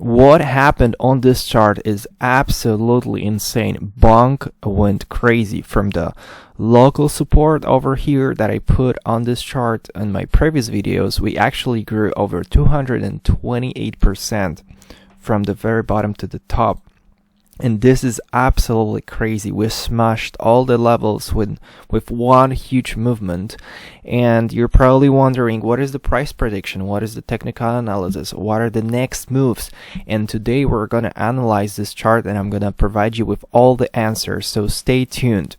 what happened on this chart is absolutely insane. Bonk went crazy from the local support over here that I put on this chart in my previous videos. We actually grew over 228% from the very bottom to the top. And this is absolutely crazy. We smashed all the levels with one huge movement. And you're probably wondering, what is the price prediction? What is the technical analysis? What are the next moves? And today we're going to analyze this chart, and I'm going to provide you with all the answers. So stay tuned.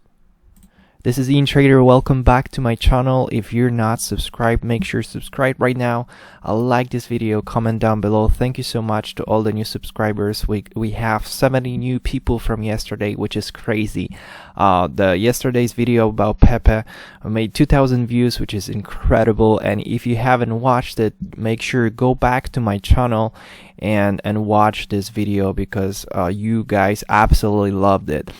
This is YinTrader. Welcome back to my channel. If you're not subscribed, make sure to subscribe right now. Like this video, comment down below. Thank you so much to all the new subscribers. We have 70 new people from yesterday, which is crazy. Yesterday's video about Pepe made 2,000 views, which is incredible. And if you haven't watched it, make sure to go back to my channel and watch this video, because you guys absolutely loved it.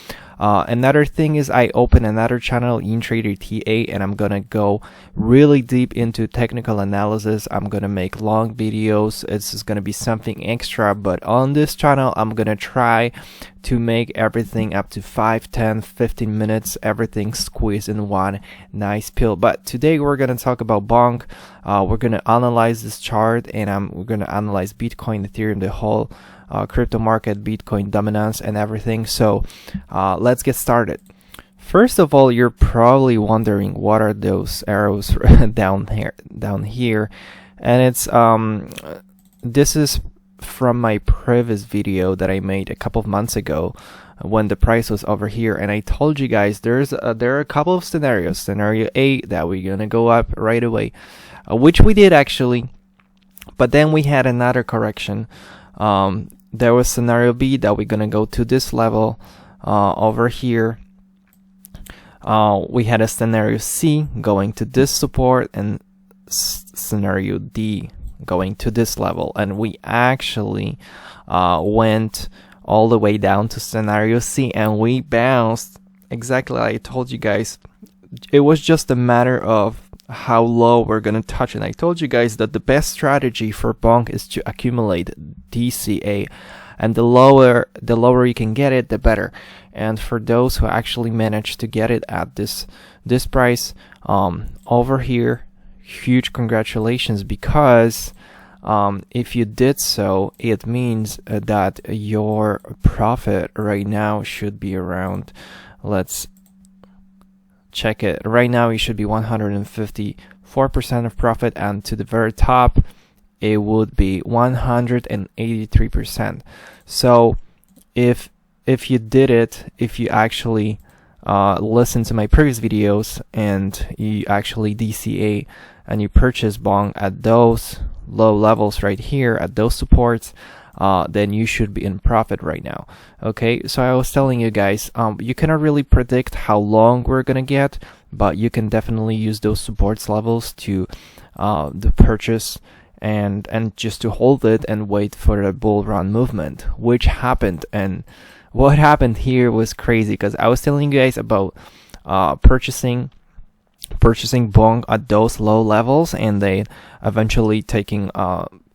Another thing is I opened another channel, YinTrader TA, and I'm gonna go really deep into technical analysis. I'm gonna make long videos. It's just gonna be something extra, but on this channel I'm gonna try to make everything up to 5, 10, 15 minutes, everything squeezed in one nice pill. But today we're gonna talk about Bonk. We're gonna analyze this chart, and we're gonna analyze Bitcoin, Ethereum, the whole crypto market, Bitcoin dominance and everything. So let's get started. First of all, you're probably wondering, what are those arrows down here? And it's this is from my previous video that I made a couple of months ago when the price was over here, and I told you guys there are a couple of scenarios. Scenario A, that we're gonna go up right away, which we did actually, but then we had another correction. There was scenario B, that we're gonna go to this level over here. We had a scenario C going to this support, and scenario D going to this level, and we actually went all the way down to scenario C, and we bounced exactly like I told you guys. It was just a matter of how low we're gonna touch, and I told you guys that the best strategy for Bonk is to accumulate DCA, and the lower you can get it, the better. And for those who actually managed to get it at this price over here, huge congratulations, because if you did so, it means that your profit right now should be around, let's check it. Right now it should be 154% of profit, and to the very top it would be 183%. So if you did it, if you actually listen to my previous videos and you actually DCA and you purchase Bonk at those low levels right here, at those supports, then you should be in profit right now. Okay, so I was telling you guys, you cannot really predict how long we're gonna get, but you can definitely use those supports levels to the purchase and just to hold it and wait for the bull run movement, which happened. And what happened here was crazy, because I was telling you guys about purchasing Bonk at those low levels, and they eventually taking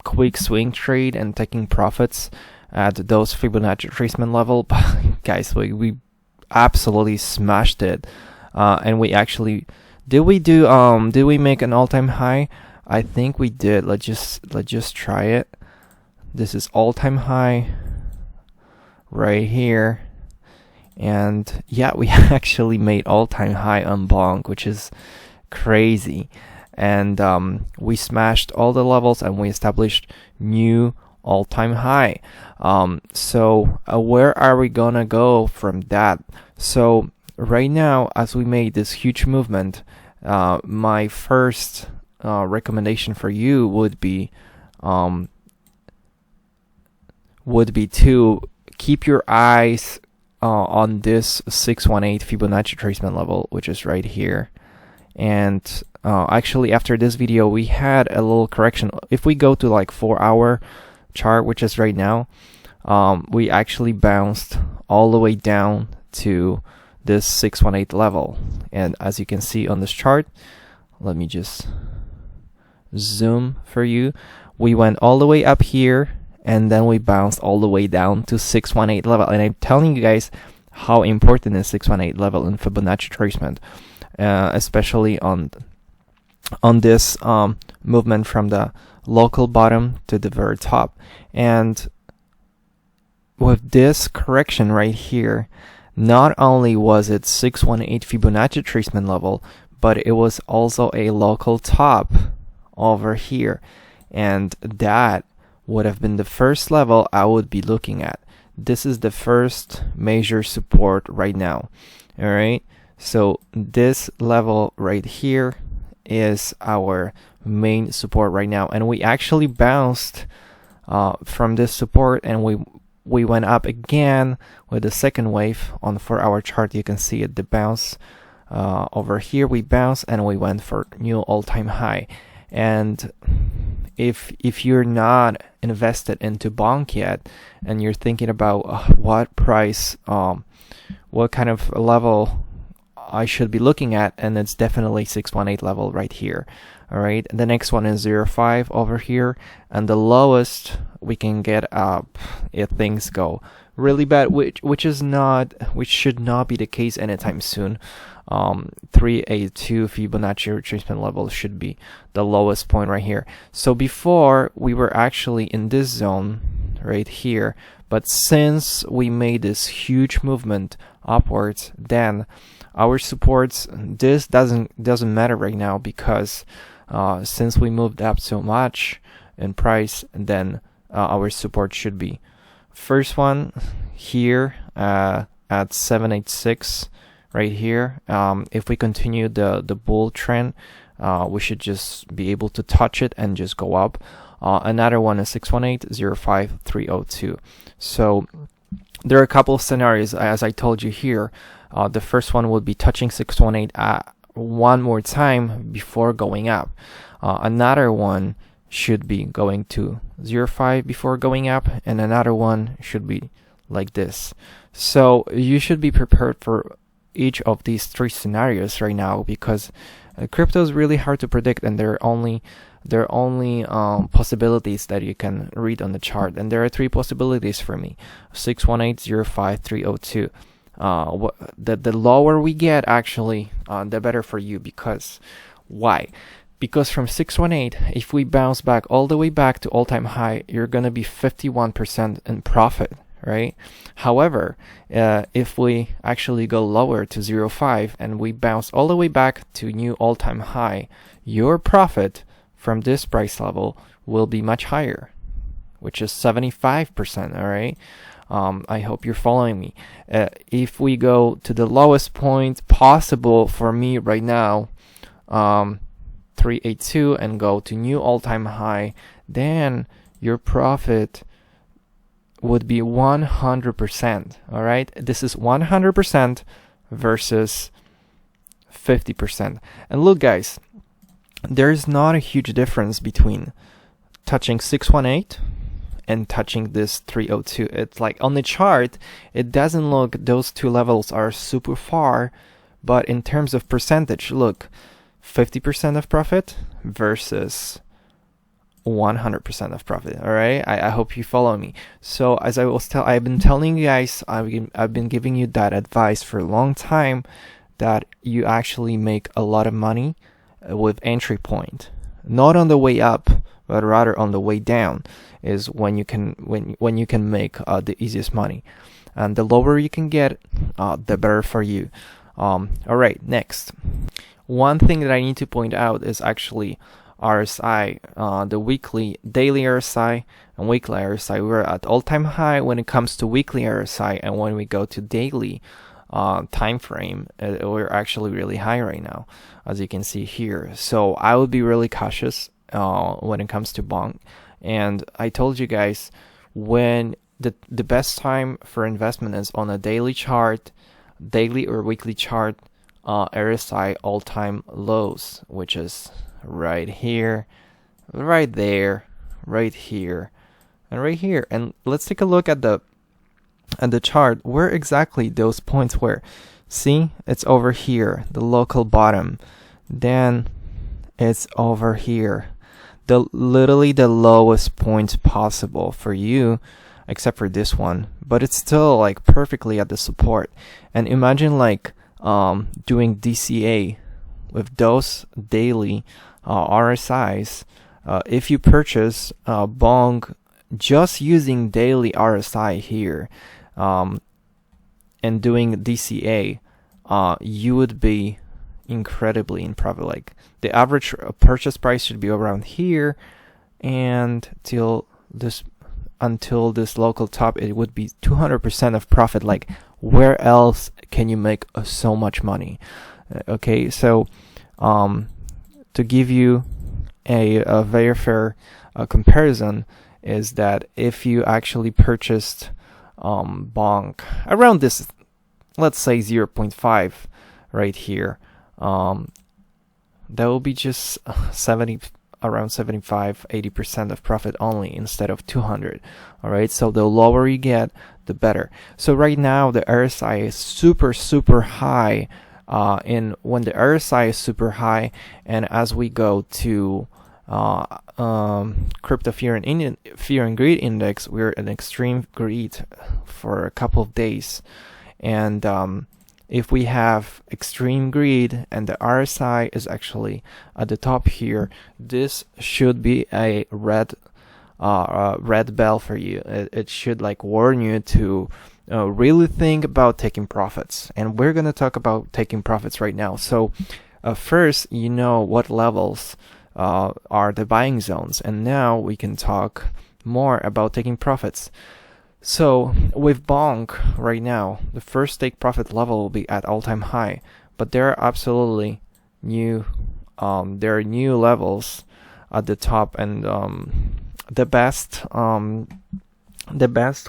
quick swing trade and taking profits at those Fibonacci retracement level. But guys, we absolutely smashed it, and we actually did we make an all-time high? I think we did. Let's just try it. This is all-time high right here, and yeah, we actually made all-time high on Bonk, which is crazy. And we smashed all the levels, and we established new all-time high. So where are we gonna go from that? So right now, as we made this huge movement, my first recommendation for you would be to keep your eyes on this 618 Fibonacci retracement level, which is right here. And actually, after this video, we had a little correction. If we go to like 4-hour chart, which is right now, we actually bounced all the way down to this 618 level. And as you can see on this chart, let me just zoom for you. We went all the way up here, and then we bounced all the way down to 618 level. And I'm telling you guys how important is 618 level in Fibonacci retracement, especially on this movement from the local bottom to the very top. And with this correction right here, not only was it 618 Fibonacci retracement level, but it was also a local top over here, and that would have been the first level I would be looking at. This is the first major support right now. All right, so this level right here is our main support right now, and we actually bounced from this support, and we went up again with the second wave. On 4-hour chart, you can see it, the bounce over here. We bounced and we went for new all-time high. And if you're not invested into Bonk yet, and you're thinking about what price, what kind of level I should be looking at, and it's definitely 618 level right here. All right, the next one is 0.5 over here, and the lowest we can get up if things go really bad, which should not be the case anytime soon. 382 Fibonacci retracement level should be the lowest point right here. So before we were actually in this zone right here, but since we made this huge movement upwards, then our supports, this doesn't matter right now, because since we moved up so much in price, then our support should be first one here at 786 right here. If we continue the bull trend, we should just be able to touch it and just go up. Another one is 618, 0.5, 302. So there are a couple of scenarios, as I told you here. The first one would be touching 618 one more time before going up. Another one should be going to 0.5 before going up, and another one should be like this. So you should be prepared for each of these three scenarios right now, because crypto is really hard to predict, and there are only possibilities that you can read on the chart, and there are three possibilities for me: 618, 0.5, 302. The lower we get, actually, the better for you. Because why? Because from 618, if we bounce back all the way back to all-time high, you're gonna be 51% in profit, right? However, if we actually go lower to 0.5 and we bounce all the way back to new all-time high, your profit from this price level will be much higher, which is 75%. All right. I hope you're following me. If we go to the lowest point possible for me right now, 382, and go to new all-time high, then your profit would be 100%. All right, this is 100% versus 50%. And look, guys, there's not a huge difference between touching 618 and touching this 302. It's like on the chart, it doesn't look, those two levels are super far, but in terms of percentage, look, 50% of profit versus 100% of profit. All right, I hope you follow me. So as I've been telling you guys, I've been giving you that advice for a long time, that you actually make a lot of money with entry point, not on the way up, but rather on the way down is when you can make the easiest money. And the lower you can get, the better for you. All right, next. One thing that I need to point out is actually RSI, the daily RSI and weekly RSI. We're at all-time high when it comes to weekly RSI, and when we go to daily time frame, we're actually really high right now, as you can see here. So I would be really cautious when it comes to Bonk. And I told you guys, when the best time for investment is on a daily chart, daily or weekly chart, RSI all-time lows, which is right here, right there, right here, and right here. And let's take a look at the chart, where exactly those points were. See, it's over here, the local bottom. Then it's over here, literally the lowest point possible for you, except for this one, but it's still like perfectly at the support. And imagine like doing DCA with those daily RSIs. If you purchase Bonk just using daily RSI here and doing DCA, you would be incredibly in profit. Like the average purchase price should be around here, and until this local top, it would be 200% of profit. Like, where else can you make so much money? Okay, so to give you a very fair comparison, is that if you actually purchased Bonk around this, let's say 0.5 right here, that will be just around 75-80% of profit only instead of 200. All right, so the lower you get, the better. So right now the RSI is super high, and when the RSI is super high, and as we go to crypto fear and greed index, we're in extreme greed for a couple of days, and if we have extreme greed and the RSI is actually at the top here, this should be a red bell for you. It should like warn you to really think about taking profits. And we're gonna talk about taking profits right now. So first, you know what levels are the buying zones, and now we can talk more about taking profits. So with Bonk right now, the first take profit level will be at all-time high, but there are absolutely new levels at the top, and the best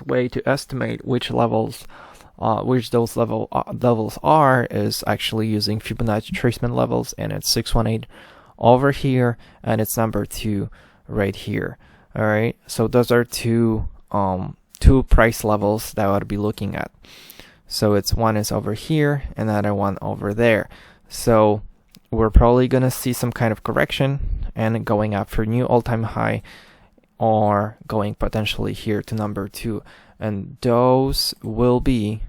way to estimate which those levels are is actually using Fibonacci retracement levels, and it's 618 over here, and it's number 2 right here. All right, so those are two price levels that I would be looking at. So it's one is over here, and another one over there. So we're probably gonna see some kind of correction and going up for new all-time high, or going potentially here to number 2, and those will be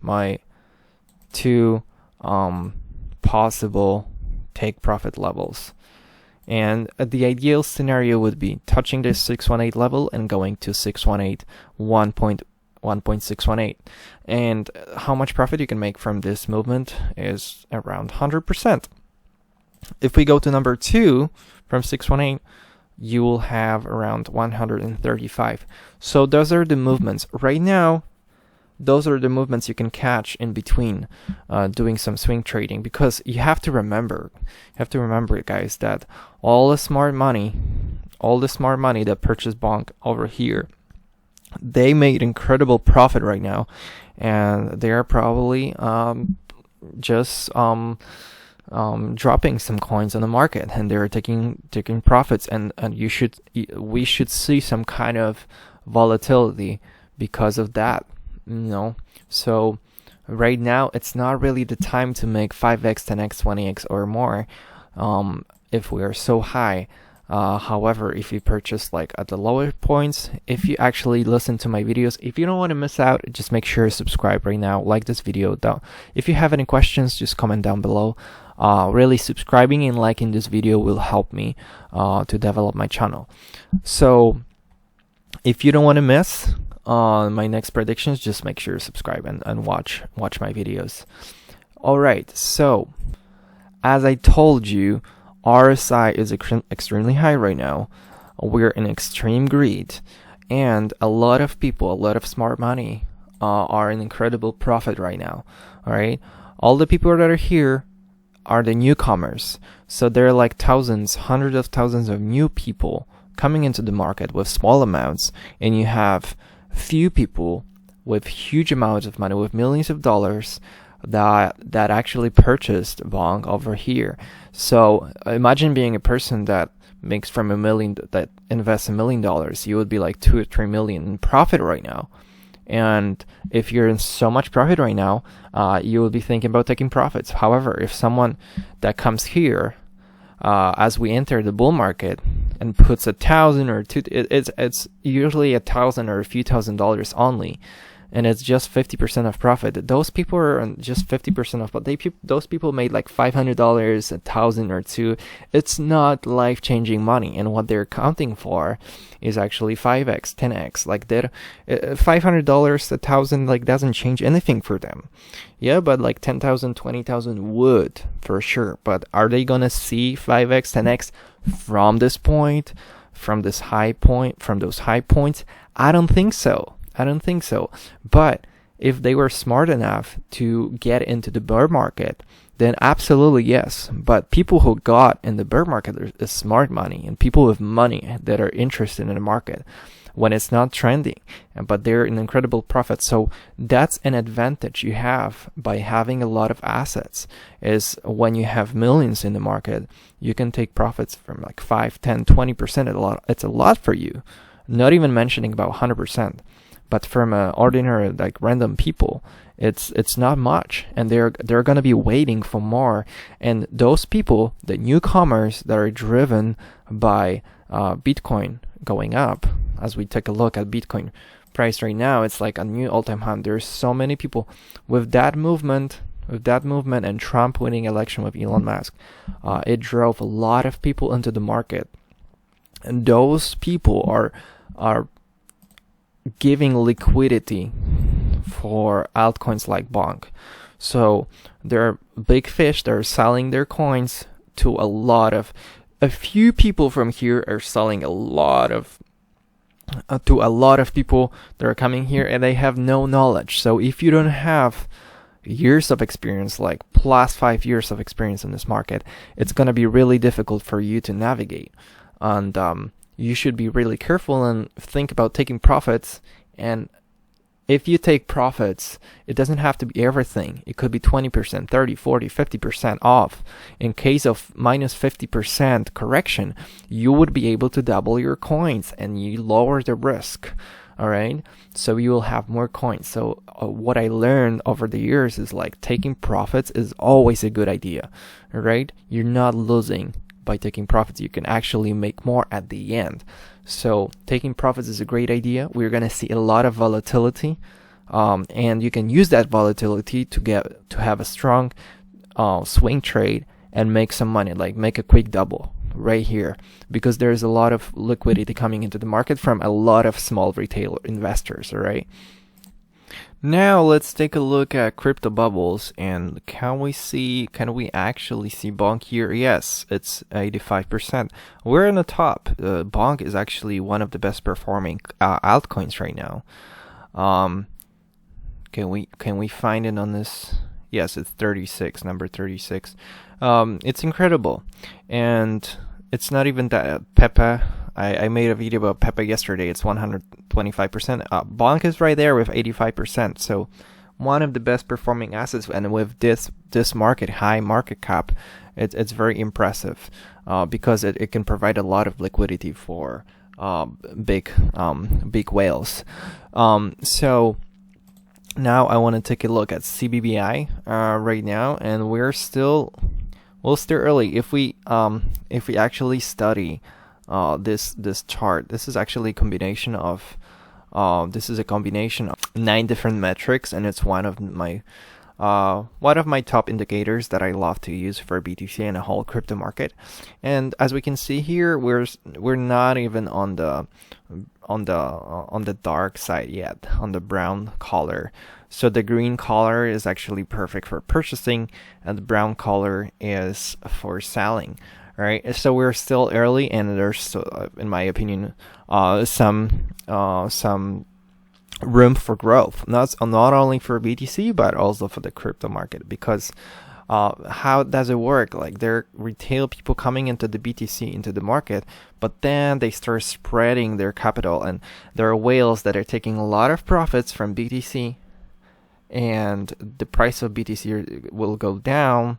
my 2 possible take profit levels. And the ideal scenario would be touching this 618 level and going to 618 1.618. And how much profit you can make from this movement is around 100%. If we go to number 2 from 618, you will have around 135. So those are the movements. Right now, those are the movements you can catch in between doing some swing trading, because you have to remember, guys, that all the smart money that purchased Bonk over here, they made incredible profit right now, and they are probably just dropping some coins on the market, and they're taking profits, and we should see some kind of volatility because of that. So right now it's not really the time to make 5x, 10x, 20x or more if we are so high. However, if you purchase like at the lower points, if you actually listen to my videos, if you don't want to miss out, just make sure to subscribe right now, like this video down. If you have any questions, just comment down below. Really, subscribing and liking this video will help me to develop my channel. So if you don't want to miss my next predictions, just make sure to subscribe and watch my videos. Alright, so as I told you, RSI is extremely high right now. We're in extreme greed, and a lot of people, a lot of smart money are in incredible profit right now. Alright, all the people that are here are the newcomers, so there are like thousands, hundreds of thousands of new people coming into the market with small amounts, and you have few people with huge amounts of money, with millions of dollars, that actually purchased Bonk over here. So imagine being a person that makes from that invests $1 million, you would be like 2 or 3 million in profit right now. And if you're in so much profit right now, you will be thinking about taking profits. However, if someone that comes here as we enter the bull market and puts $1,000 or two, it's usually $1,000 or a few $1,000s only, and it's just 50% of profit. Those people are just 50% of, but those people made like $500, $1,000 or two. It's not life-changing money, and what they're counting for is actually 5x, 10x. Like that, $500, $1,000 like doesn't change anything for them. Yeah, but like 10,000, 20,000 would for sure. But are they gonna see 5x, 10x from this point, from this high point, from those high points? I don't think so. But if they were smart enough to get into the bear market, then absolutely yes. But people who got in the bear market is smart money, and people with money that are interested in the market when it's not trending, but they're in incredible profit. So that's an advantage you have by having a lot of assets, is when you have millions in the market, you can take profits from like 5, 10, 20%. It's a lot for you, not even mentioning about 100%. But from ordinary, like random people, it's not much, and they're gonna be waiting for more. And those people, the newcomers that are driven by Bitcoin going up, as we take a look at Bitcoin price right now, it's like a new all-time high. There's so many people with that movement, and Trump winning election with Elon Musk, it drove a lot of people into the market, and those people are giving liquidity for altcoins like Bonk. So they're big fish. They're selling their coins to a few people from here are selling a lot of to a lot of people that are coming here, and they have no knowledge. So if you don't have years of experience, like plus 5 years of experience in this market, it's going to be really difficult for you to navigate. And you should be really careful and think about taking profits. And if you take profits, it doesn't have to be everything. It could be 20%, 30, 40, 50% off. In case of minus 50% correction, you would be able to double your coins, and you lower the risk. All right, so you will have more coins. So what I learned over the years is like taking profits is always a good idea. All right, you're not losing by taking profits. You can actually make more at the end. So taking profits is a great idea. We're going to see a lot of volatility, and you can use that volatility to have a strong swing trade and make some money, like make a quick double right here, because there's a lot of liquidity coming into the market from a lot of small retail investors. All right, now let's take a look at crypto bubbles, and can we actually see Bonk here? Yes, it's 85%. We're in the top. Bonk is actually one of the best performing altcoins right now. Can we find it on this? Yes, it's 36, number 36. It's incredible, and it's not even that Pepe. I made a video about Pepe yesterday. It's 125%. Bonk is right there with 85%. So one of the best performing assets, and with this high market cap, it's very impressive because it can provide a lot of liquidity for big whales. So now I want to take a look at CBBI right now, and we're still early. If we actually study this chart, this is actually a combination of 9 different metrics, and it's one of my top indicators that I love to use for BTC and the whole crypto market. And as we can see here, we're not even on the dark side yet, on the brown color. So the green color is actually perfect for purchasing, and the brown color is for selling. All right, so we're still early, and there's, in my opinion, some room for growth, not only for BTC but also for the crypto market. Because how does it work? Like, there are retail people coming into the BTC, into the market, but then they start spreading their capital, and there are whales that are taking a lot of profits from BTC, and the price of BTC will go down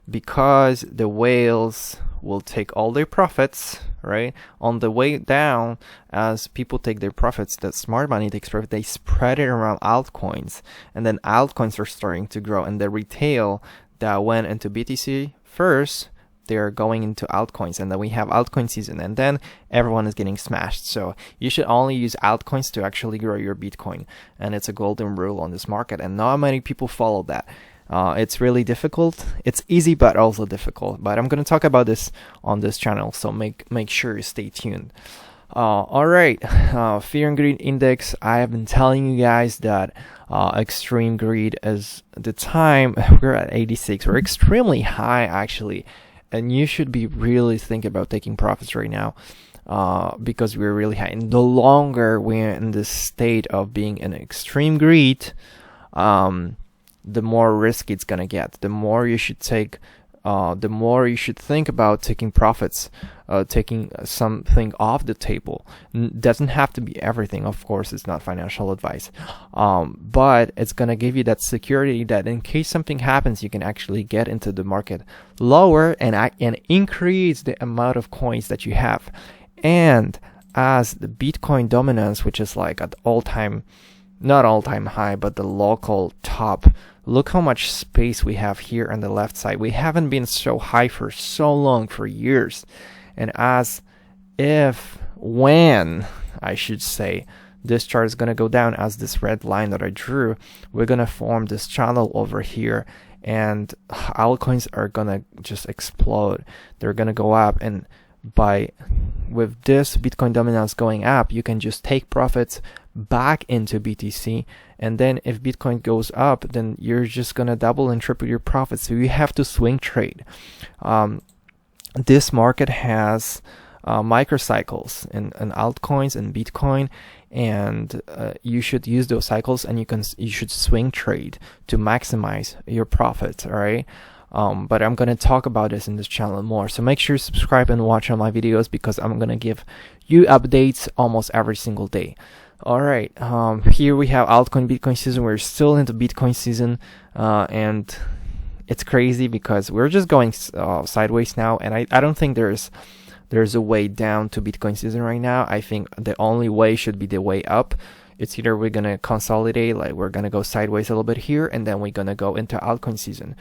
because the whales will take all their profits, right? On the way down, as people take their profits, that smart money takes profit, they spread it around altcoins, and then altcoins are starting to grow, and the retail that went into BTC first, they're going into altcoins, and then we have altcoin season, and then everyone is getting smashed. So you should only use altcoins to actually grow your Bitcoin, and it's a golden rule on this market, and not many people follow that. It's really difficult. It's easy, but also difficult. But I'm going to talk about this on this channel, so make sure you stay tuned. All right, fear and greed index. I have been telling you guys that extreme greed is the time. We're at 86. We're extremely high actually, and you should be really thinking about taking profits right now, because we're really high. And the longer we're in this state of being in extreme greed, the more risky it's gonna get. The more you should take, the more you should think about taking profits, taking something off the table. Doesn't have to be everything, of course. It's not financial advice, but it's gonna give you that security that in case something happens, you can actually get into the market lower and increase the amount of coins that you have. And as the Bitcoin dominance, which is like at not all-time high, but the local top. Look how much space we have here on the left side. We haven't been so high for so long, for years. And when I should say, this chart is going to go down as this red line that I drew, we're going to form this channel over here, and altcoins are going to just explode. They're going to go up, and with this Bitcoin dominance going up, you can just take profits back into BTC, and then if Bitcoin goes up, then you're just gonna double and triple your profits. So you have to swing trade. This market has microcycles in altcoins and Bitcoin, and you should use those cycles, and you should swing trade to maximize your profits. All right. But I'm going to talk about this in this channel more. So make sure you subscribe and watch all my videos, because I'm going to give you updates almost every single day. All right. Here we have altcoin Bitcoin season. We're still into Bitcoin season, and it's crazy because we're just going sideways now. And I don't think there's a way down to Bitcoin season right now. I think the only way should be the way up. It's either we're going to consolidate, like we're going to go sideways a little bit here, and then we're going to go into altcoin season.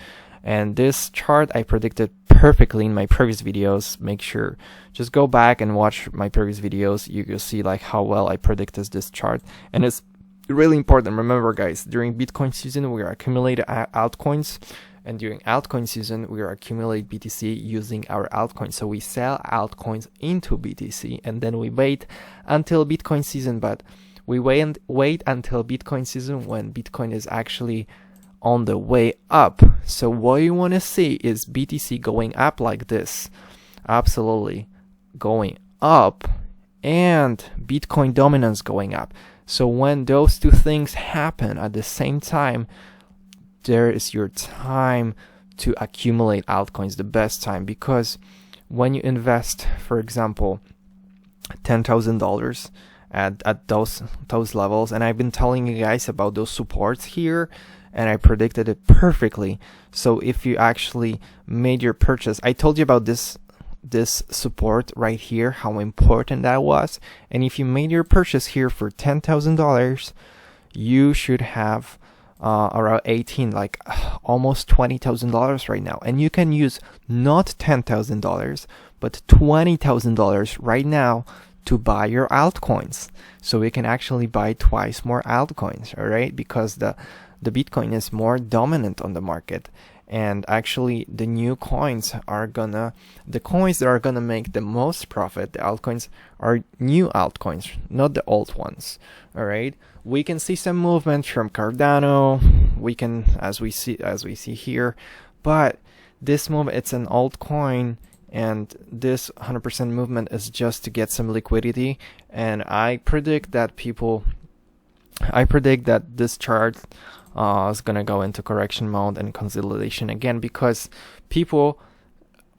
And this chart I predicted perfectly in my previous videos. Make sure just go back and watch my previous videos. You'll see like how well I predicted this chart. And it's really important. Remember guys, during Bitcoin season we are accumulating altcoins, and during altcoin season we are accumulate BTC using our altcoins. So we sell altcoins into BTC, and then we wait until Bitcoin season. But we wait until Bitcoin season when Bitcoin is actually on the way up. So what you want to see is BTC going up like this, absolutely going up, and Bitcoin dominance going up. So when those two things happen at the same time, there is your time to accumulate altcoins, the best time. Because when you invest, for example, $10,000 at those levels, and I've been telling you guys about those supports here, and I predicted it perfectly. So if you actually made your purchase, I told you about this support right here, how important that was. And if you made your purchase here for $10,000, you should have around 18, like almost $20,000 right now. And you can use not $10,000 but $20,000 right now to buy your altcoins. So we can actually buy twice more altcoins, all right? Because the Bitcoin is more dominant on the market, and actually the new coins are the coins that are gonna make the most profit, the altcoins, are new altcoins, not the old ones. All right, we can see some movement from Cardano, we can as we see here, but this movement, it's an altcoin, and this 100% movement is just to get some liquidity. And I predict that this chart is gonna go into correction mode and consolidation again, because people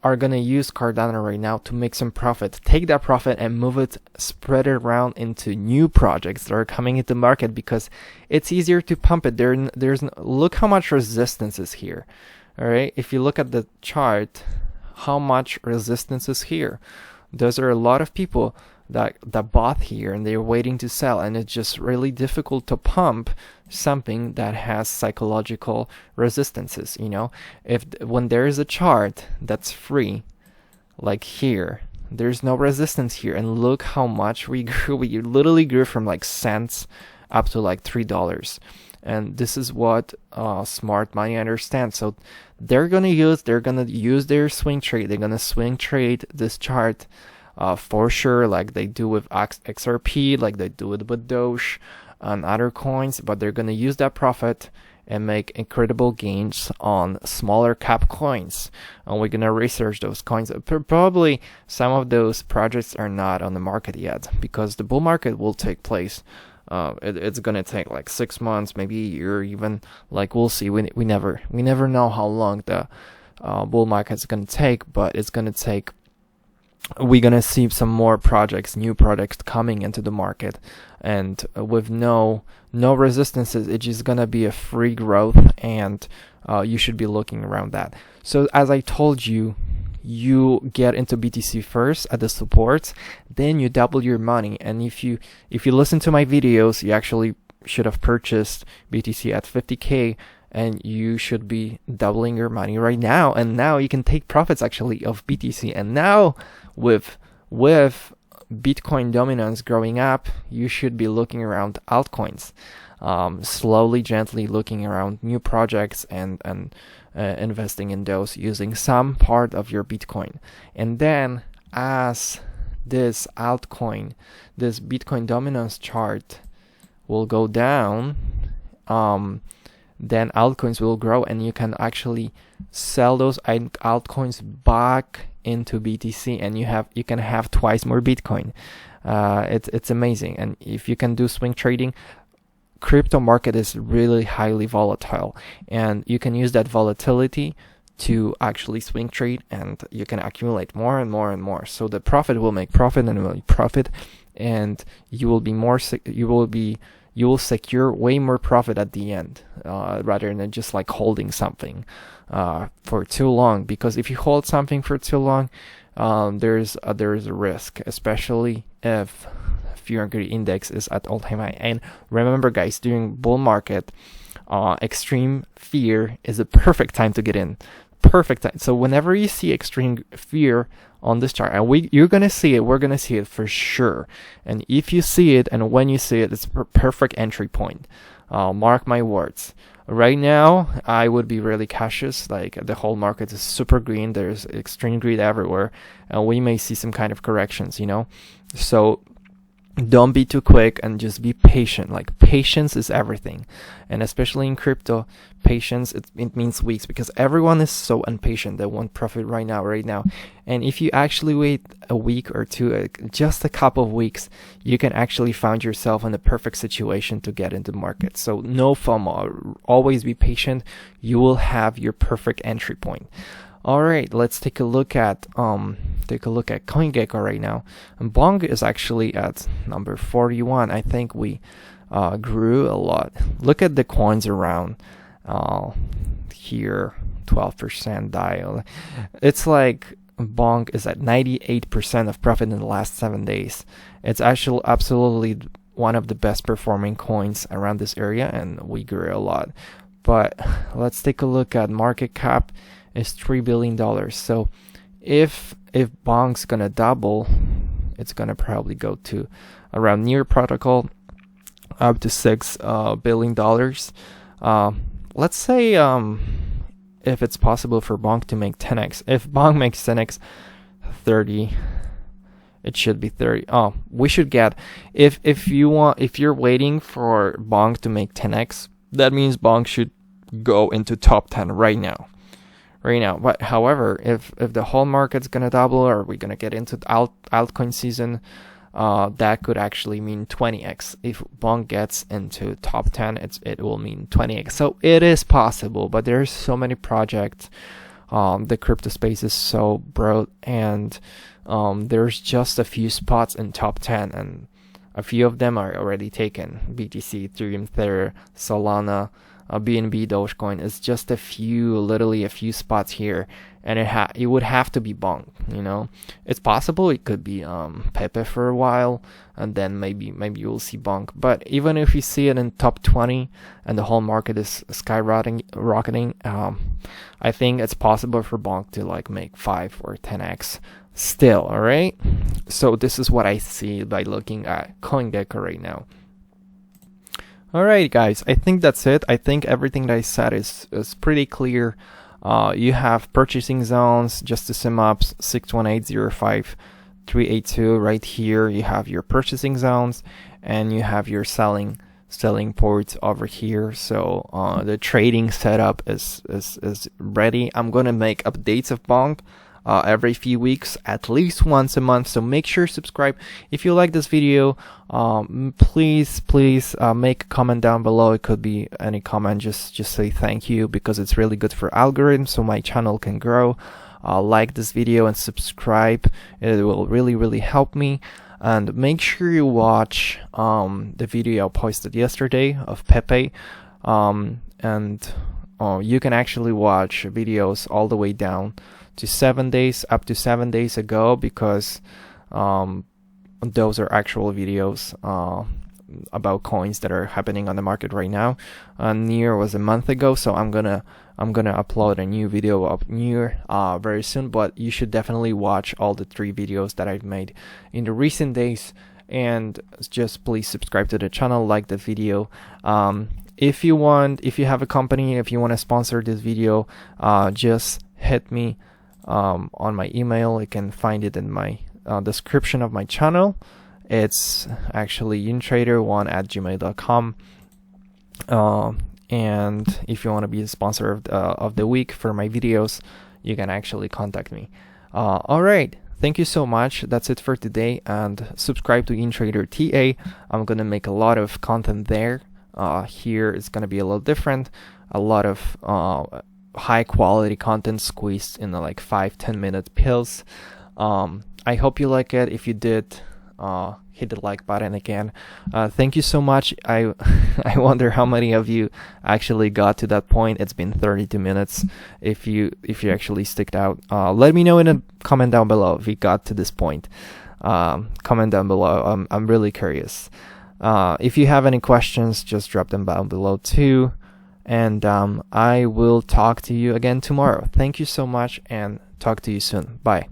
are gonna use Cardano right now to make some profit, take that profit and move it, spread it around into new projects that are coming into the market, because it's easier to pump it. Look how much resistance is here. All right, if you look at the chart, how much resistance is here. Those are a lot of people that bought here, and they're waiting to sell, and it's just really difficult to pump something that has psychological resistances. You know, when there is a chart that's free, like here. There's no resistance here, and look how much we grew. We literally grew from like cents up to like $3. And this is what smart money understands. So they're gonna use their swing trade. They're gonna swing trade this chart for sure, like they do with XRP, like they do it with Doge and other coins. But they're gonna use that profit and make incredible gains on smaller cap coins. And we're gonna research those coins. Probably some of those projects are not on the market yet, because the bull market will take place. It's gonna take like 6 months, maybe a year, even. Like we'll see. We never know how long the bull market's gonna take, but it's gonna take. We're gonna see some more projects, new products coming into the market, and with no resistances, it's just gonna be a free growth, and you should be looking around that. So as I told you, you get into BTC first at the supports, then you double your money. And if you listen to my videos, you actually should have purchased BTC at 50K, and you should be doubling your money right now. And now you can take profits actually of BTC. And now with Bitcoin dominance growing up, you should be looking around altcoins, slowly, gently looking around new projects and investing in those using some part of your Bitcoin. And then as this Bitcoin dominance chart will go down, then altcoins will grow, and you can actually sell those altcoins back into BTC, and you can have twice more Bitcoin. It's amazing. And if you can do swing trading, crypto market is really highly volatile, and you can use that volatility to actually swing trade, and you can accumulate more and more and more. So the profit will make profit and will profit, and you will secure way more profit at the end, rather than just like holding something for too long. Because if you hold something for too long, there's a risk, especially if fear and greed index is at all-time high. And remember, guys, during bull market, extreme fear is a perfect time to get in. Perfect time. So whenever you see extreme fear on this chart, and you're gonna see it, we're gonna see it for sure. And if you see it, and when you see it, it's a perfect entry point. Mark my words. Right now, I would be really cautious. Like the whole market is super green. There's extreme greed everywhere, and we may see some kind of corrections. So don't be too quick, and just be patient. Like patience is everything, and especially in crypto, patience it means weeks, because everyone is so impatient. They want profit right now. And if you actually wait a week or two, just a couple of weeks, you can actually find yourself in the perfect situation to get into the market. So no FOMO. Always be patient. You will have your perfect entry point. All right, let's take a look at CoinGecko right now. And Bonk is actually at number 41. I think we grew a lot. Look at the coins around here, 12% dial. It's like Bonk is at 98% of profit in the last 7 days. It's actually absolutely one of the best performing coins around this area, and we grew a lot. But let's take a look at market cap. Is $3 billion. So if Bonk's gonna double, it's gonna probably go to around near protocol up to $6 billion. Let's say if it's possible for Bonk to make 10x. If Bonk makes 10x, 30, it should be 30. Oh, we should get, if you're waiting for Bonk to make 10x, that means Bonk should go into top 10 right now. But however, if the whole market's gonna double, or we're gonna get into the altcoin season, that could actually mean 20x. If Bonk gets into top 10, it will mean 20x. So it is possible, but there's so many projects. The crypto space is so broad, and there's just a few spots in top 10, and a few of them are already taken. BTC, Ethereum, Tether, Solana, BNB, Dogecoin is just literally a few spots here, and it would have to be Bonk. It's possible it could be Pepe for a while, and then maybe you'll see Bonk. But even if you see it in top 20 and the whole market is rocketing, I think it's possible for Bonk to like make 5 or 10x still. All right, so this is what I see by looking at CoinGecko right now. All right, guys, I think that's it. I think everything that I said is pretty clear. You have purchasing zones, just to sum up, 618.05.382 right here. You have your purchasing zones, and you have your selling ports over here. So the trading setup is ready. I'm gonna make updates of Bonk every few weeks, at least once a month, so make sure to subscribe. If you like this video, please make a comment down below. It could be any comment, just say thank you, because it's really good for algorithms, so my channel can grow. Like this video and subscribe, it will really help me. And make sure you watch the video I posted yesterday of Pepe, and you can actually watch videos all the way down to 7 days, up to 7 days ago, because those are actual videos about coins that are happening on the market right now. Near was a month ago, so I'm gonna upload a new video of Near very soon, but you should definitely watch all the 3 videos that I've made in the recent days, and just please subscribe to the channel, like the video. If you have a company, if you want to sponsor this video, just hit me on my email. You can find it in my description of my channel. It's actually YinTrader1@gmail.com. And if you want to be a sponsor of the week for my videos, you can actually contact me. All right, thank you so much. That's it for today, and subscribe to YinTrader TA. I'm gonna make a lot of content there. Here it's gonna be a little different, a lot of high quality content squeezed in like 5-10 minute pills. I hope you like it. If you did, hit the like button again. Thank you so much. I wonder how many of you actually got to that point. It's been 32 minutes. If you actually sticked out, let me know in a comment down below if you got to this point. Comment down below. I'm really curious. If you have any questions, just drop them down below too. And I will talk to you again tomorrow. Thank you so much, and talk to you soon. Bye.